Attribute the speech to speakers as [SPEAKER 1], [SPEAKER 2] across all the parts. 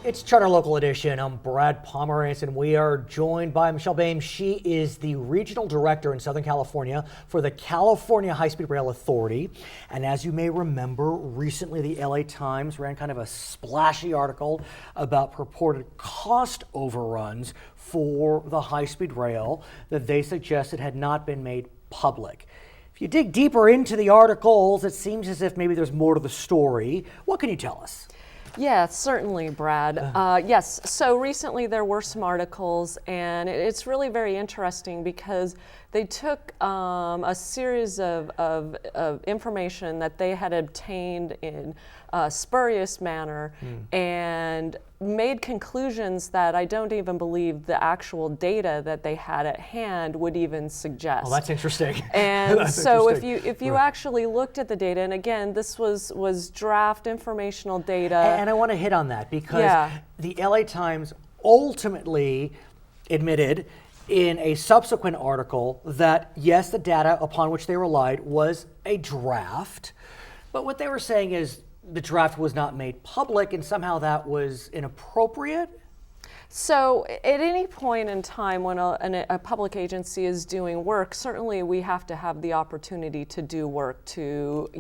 [SPEAKER 1] It's Charter Local Edition. I'm Brad Pomerance, and we are joined by Michelle Boehm. She is the Regional Director in Southern California for the California High-Speed Rail Authority. And as you may remember, recently the LA Times ran kind of a splashy article about purported cost overruns for the high-speed rail that they suggested had not been made public. If you dig deeper into the articles, it seems as if maybe there's more to the story. What can you tell us?
[SPEAKER 2] Yeah, certainly, Brad. Yes, so recently there were some articles, and it's really very interesting because they took a series of information that they had obtained in a spurious manner and made conclusions that I don't even believe the actual data that they had at hand would even suggest.
[SPEAKER 1] Oh, that's interesting.
[SPEAKER 2] And
[SPEAKER 1] That's
[SPEAKER 2] so
[SPEAKER 1] interesting.
[SPEAKER 2] if you actually looked at the data, and again, this was draft informational data.
[SPEAKER 1] And I want to hit on that because the LA Times ultimately admitted in a subsequent article that yes, the data upon which they relied was a draft, but what they were saying is the draft was not made public and somehow that was inappropriate.
[SPEAKER 2] So at any point in time when a public agency is doing work, certainly we have to have the opportunity to do work, to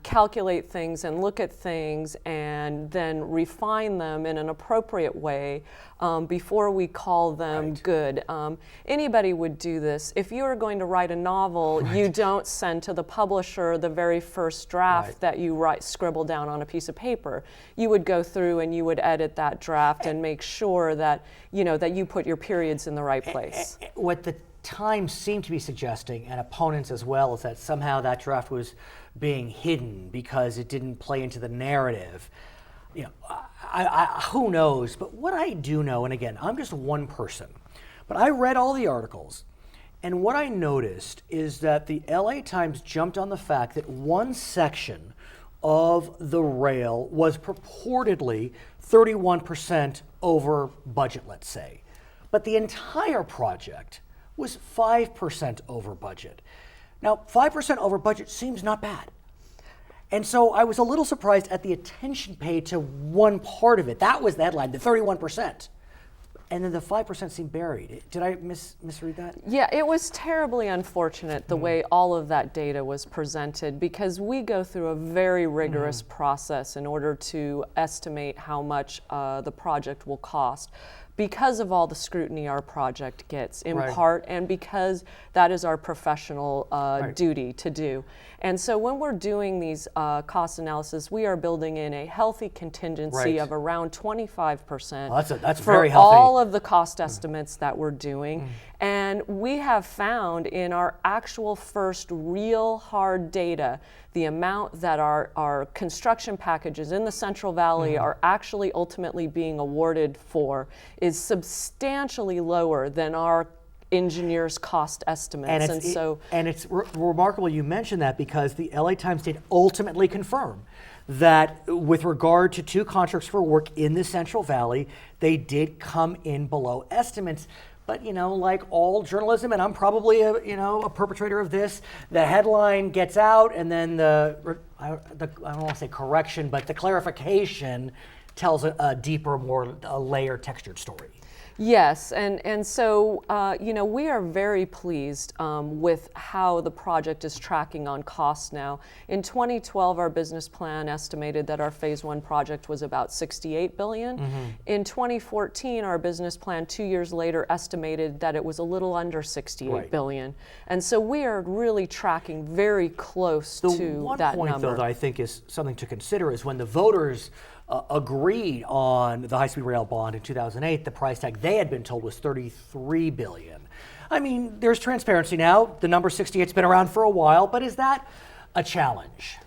[SPEAKER 2] calculate things and look at things and then refine them in an appropriate way before we call them good. Anybody would do this. If you are going to write a novel, you don't send to the publisher the very first draft that you scribble down on a piece of paper. You would go through and you would edit that draft and make sure that that you put your periods in the right place.
[SPEAKER 1] What the Times seemed to be suggesting, and opponents as well, is that somehow that draft was being hidden because it didn't play into the narrative. Who knows? But what I do know, and again, I'm just one person, but I read all the articles, and what I noticed is that the LA Times jumped on the fact that one section of the rail was purportedly 31% over budget, let's say. But the entire project was 5% over budget. Now, 5% over budget seems not bad. And so I was a little surprised at the attention paid to one part of it. That was the headline, the 31%. And then the 5% seemed buried. Did I misread that?
[SPEAKER 2] Yeah, it was terribly unfortunate the way all of that data was presented because we go through a very rigorous process in order to estimate how much the project will cost because of all the scrutiny our project gets in part and because that is our professional duty to do. And so when we're doing these cost analysis, we are building in a healthy contingency of around 25%
[SPEAKER 1] well, that's
[SPEAKER 2] for
[SPEAKER 1] very healthy.
[SPEAKER 2] all of the cost estimates that we're doing. And we have found in our actual first real hard data, the amount that our construction packages in the Central Valley are actually ultimately being awarded for is substantially lower than our engineers' cost estimates.
[SPEAKER 1] And it's remarkable you mentioned that because the LA Times did ultimately confirm that with regard to two contracts for work in the Central Valley, they did come in below estimates. But like all journalism, and I'm probably a perpetrator of this, the headline gets out and then I don't want to say correction, but the clarification tells a deeper, more layered, textured story.
[SPEAKER 2] Yes, and so we are very pleased with how the project is tracking on costs now. In 2012, our business plan estimated that our phase one project was about $68 billion. In 2014, our business plan 2 years later estimated that it was a little under $68 billion. And so we are really tracking very close to that number.
[SPEAKER 1] The one point, though, that I think is something to consider is when the voters agreed on the high-speed rail bond in 2008, the price tag they had been told was $33 billion. I mean, there's transparency now. The number 68's been around for a while, but is that a challenge?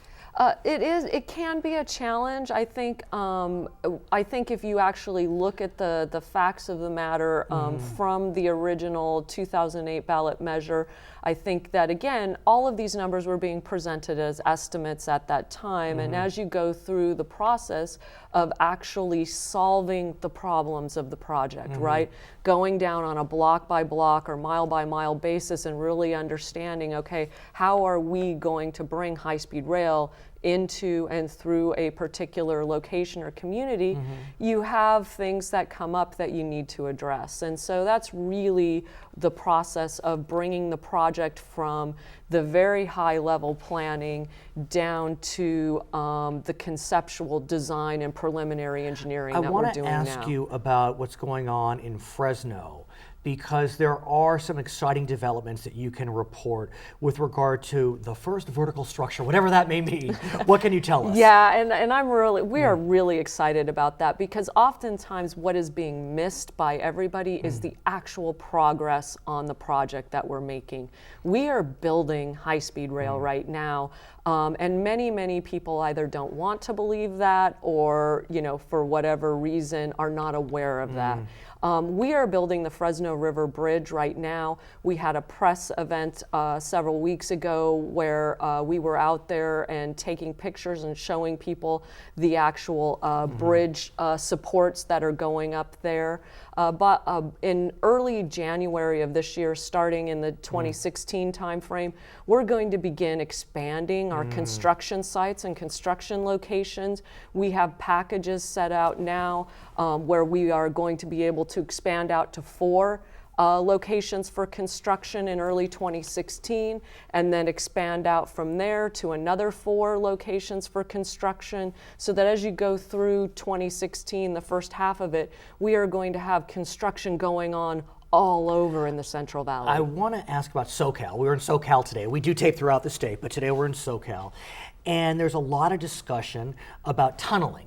[SPEAKER 2] It is. It can be a challenge. I think if you actually look at the facts of the matter from the original 2008 ballot measure, I think that again, all of these numbers were being presented as estimates at that time. And as you go through the process of actually solving the problems of the project, right, going down on a block by block or mile by mile basis and really understanding, okay, how are we going to bring high-speed rail into and through a particular location or community, you have things that come up that you need to address. And so that's really the process of bringing the project from the very high level planning down to the conceptual design and preliminary engineering that we're doing now.
[SPEAKER 1] I want to ask you about what's going on in Fresno, because there are some exciting developments that you can report with regard to the first vertical structure, whatever that may mean. What can you tell us?
[SPEAKER 2] Yeah, and we are really excited about that, because oftentimes what is being missed by everybody is the actual progress on the project that we're making. We are building high-speed rail right now, and many people either don't want to believe that, or for whatever reason are not aware of that. We are building the Fresno River Bridge right now. We had a press event several weeks ago where we were out there and taking pictures and showing people the actual bridge supports that are going up there. But in early January of this year, starting in the 2016 timeframe, we're going to begin expanding our construction sites and construction locations. We have packages set out now where we are going to be able to expand out to 4 locations for construction in early 2016, and then expand out from there to another 4 locations for construction, so that as you go through 2016, the first half of it, we are going to have construction going on all over in the Central Valley.
[SPEAKER 1] I want to ask about SoCal. We're in SoCal today. We do tape throughout the state, but today we're in SoCal. And there's a lot of discussion about tunneling.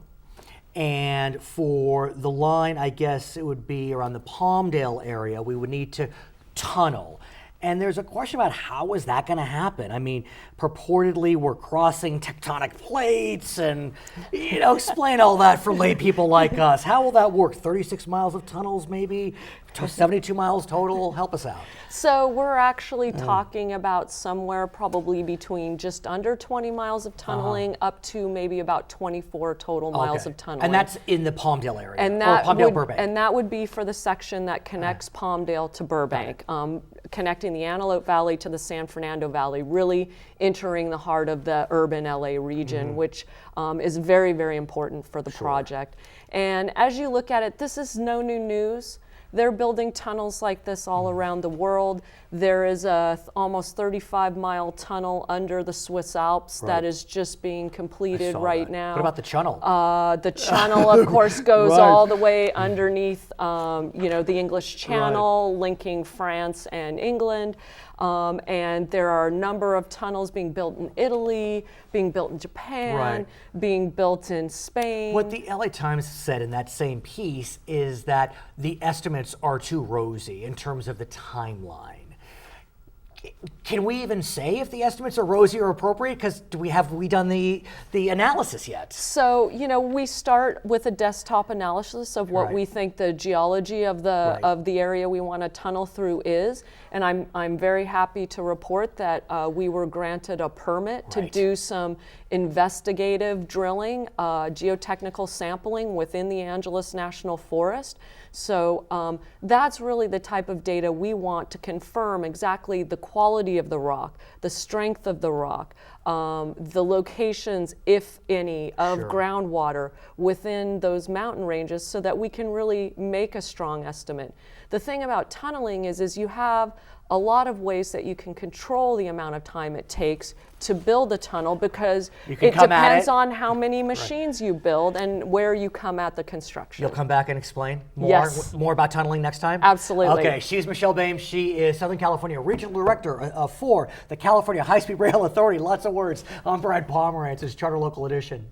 [SPEAKER 1] And for the line, I guess it would be around the Palmdale area, we would need to tunnel. And there's a question about how is that going to happen? I mean, purportedly we're crossing tectonic plates, and explain all that for lay people like us. How will that work? 36 miles of tunnels, maybe 72 miles total. Help us out.
[SPEAKER 2] So we're actually talking about somewhere probably between just under 20 miles of tunneling up to maybe about 24 total miles of tunneling.
[SPEAKER 1] And that's in the Palmdale area,
[SPEAKER 2] and
[SPEAKER 1] or Palmdale Burbank.
[SPEAKER 2] And that would be for the section that connects Palmdale to Burbank, connecting the Antelope Valley to the San Fernando Valley, really entering the heart of the urban LA region, which is very, very important for the project. And as you look at it, this is no new news. They're building tunnels like this all around the world. There is a almost 35-mile tunnel under the Swiss Alps that is just being completed right now.
[SPEAKER 1] What about the channel?
[SPEAKER 2] The channel, of course, goes all the way underneath, the English Channel, linking France and England. And there are a number of tunnels being built in Italy, being built in Japan, being built in Spain.
[SPEAKER 1] What the LA Times said in that same piece is that the estimates are too rosy in terms of the timeline. Can we even say if the estimates are rosy or appropriate? Because have we done the analysis yet?
[SPEAKER 2] So we start with a desktop analysis of what we think the geology of the area we want to tunnel through is, and I'm very happy to report that we were granted a permit to do some investigative drilling, geotechnical sampling within the Angeles National Forest. So that's really the type of data we want to confirm exactly the quality of the rock, the strength of the rock, the locations, if any, of groundwater within those mountain ranges, so that we can really make a strong estimate. The thing about tunneling is you have a lot of ways that you can control the amount of time it takes to build a tunnel, because it depends on how many machines you build and where you come at the construction.
[SPEAKER 1] You'll come back and explain more about tunneling next time?
[SPEAKER 2] Absolutely.
[SPEAKER 1] Okay, she's Michelle Boehm. She is Southern California Regional Director for the California High-Speed Rail Authority. Lots of words. I'm Brad Pomerance. It's Charter Local Edition.